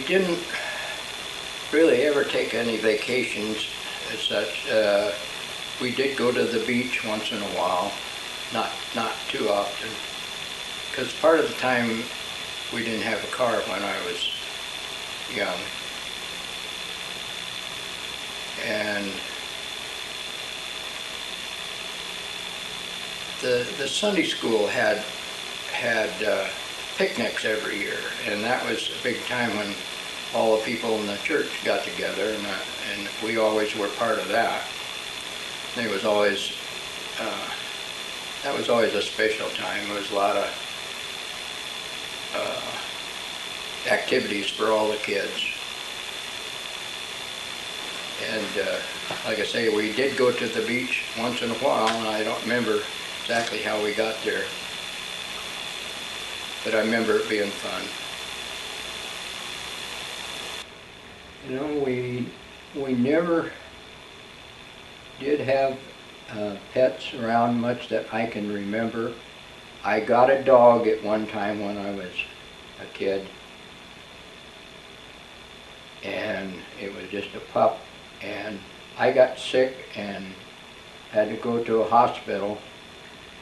didn't really ever take any vacations as such. We did go to the beach once in a while, not too often, because part of the time we didn't have a car when I was young. And the Sunday school had picnics every year, and that was a big time when all the people in the church got together, and we always were part of that. It was always that was always a special time. There was a lot of activities for all the kids. And like I say, we did go to the beach once in a while, and I don't remember exactly how we got there, but I remember it being fun. You know, we never did have pets around much that I can remember. I got a dog at one time when I was a kid, and it was just a pup, and I got sick and had to go to a hospital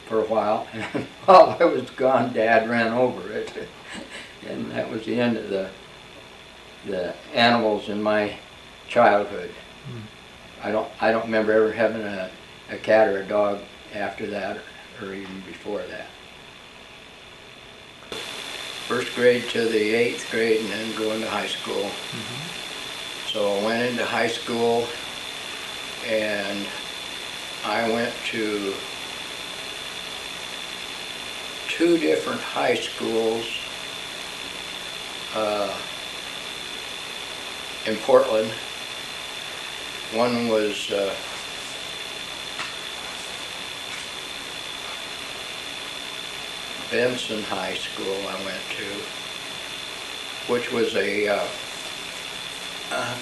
for a while, and while I was gone, Dad ran over it, and that was the end of the animals in my childhood. I don't remember ever having a cat or a dog after that, or even before that. First grade to the 8th grade, and then going to high school. So I went into high school, and I went to 2 different high schools in Portland. One was Benson High School I went to, which was a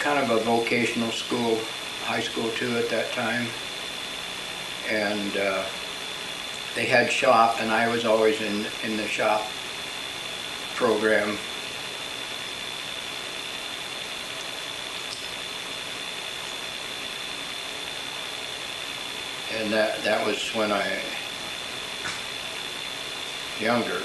kind of a vocational school, high school too at that time. And they had shop, and I was always in the shop program. And that was when I younger.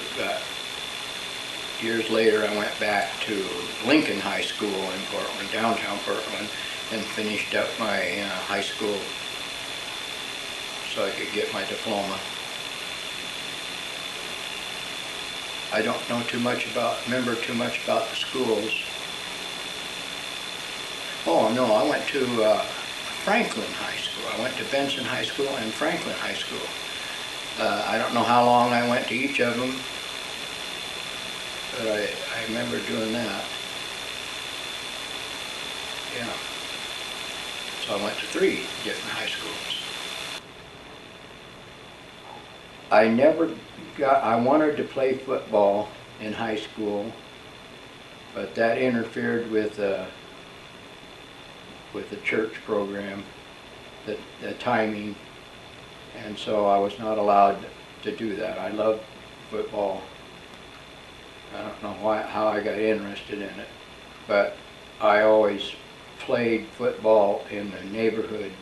Years later, I went back to Lincoln High School in Portland, downtown Portland, and finished up my high school so I could get my diploma. I don't know remember too much about the schools. Oh no, I went to Franklin High School. I went to Benson High School and Franklin High School. I don't know how long I went to each of them, but I remember doing that. Yeah. So I went to 3 different high schools. I wanted to play football in high school, but that interfered with the church program, the timing, and so I was not allowed to do that. I loved football. I don't know how I got interested in it, but I always played football in the neighborhood,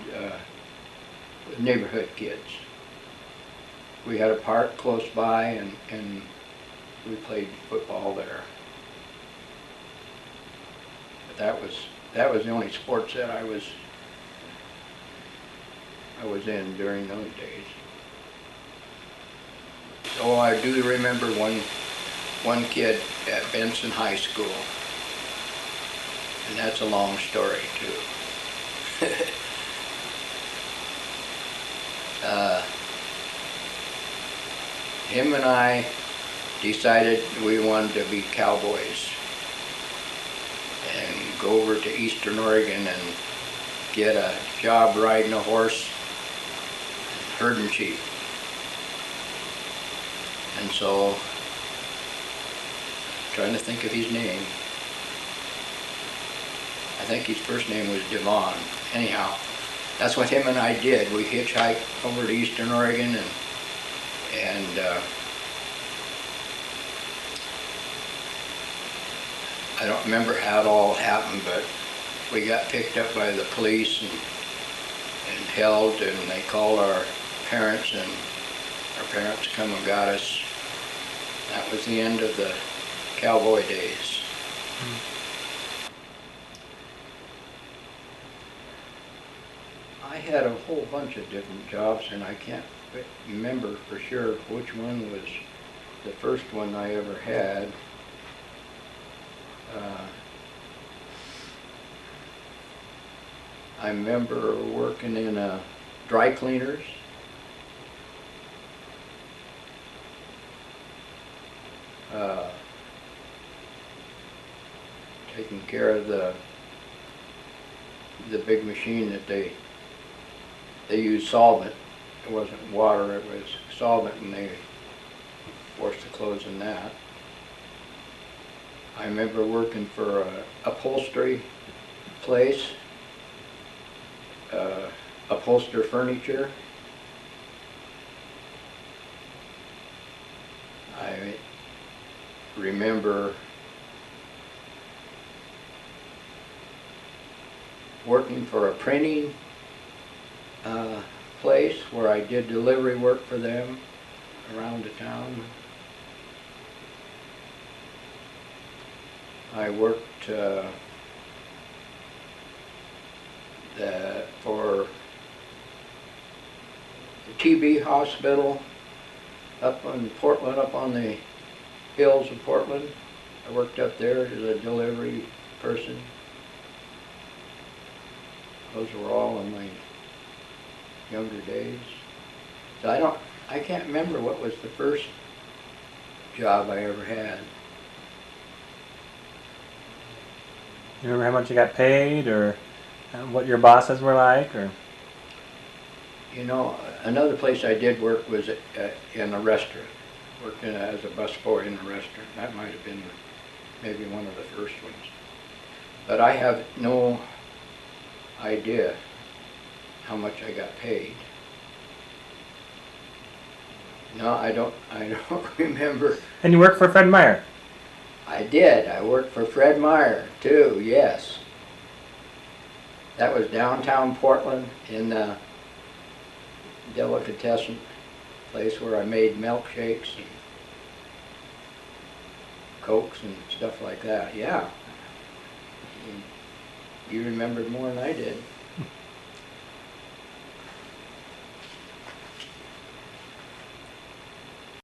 with neighborhood kids. We had a park close by, and we played football there. But that was the only sports that I was in during those days. So I do remember one kid at Benson High School, and that's a long story too. Him and I decided we wanted to be cowboys and go over to Eastern Oregon and get a job riding a horse, herding sheep. And so, trying to think of his name. I think his first name was Devon. Anyhow, that's what him and I did. We hitchhiked over to Eastern Oregon, and I don't remember how it all happened, but we got picked up by the police and held, and they called our parents, and our parents come and got us. That was the end of the cowboy days. I had a whole bunch of different jobs, and I can't remember for sure which one was the first one I ever had. I remember working in dry cleaners. Taking care of the big machine that they used solvent. It wasn't water, it was solvent, and they washed the clothes in that. I remember working for a upholstery place, upholster furniture. I remember working for a printing place where I did delivery work for them around the town. I worked for the TB hospital up in Portland, up on the hills of Portland. I worked up there as a delivery person. Those were all in my younger days. So I can't remember what was the first job I ever had. You remember how much you got paid, or what your bosses were like, or? You know, another place I did work was in a restaurant. Worked as a busboy in a restaurant. That might have been maybe one of the first ones. But I have no idea how much I got paid. No, I don't remember. And you worked for Fred Meyer? I did. I worked for Fred Meyer too, yes. That was downtown Portland in the delicatessen place where I made milkshakes and Cokes and stuff like that. Yeah. You remembered more than I did.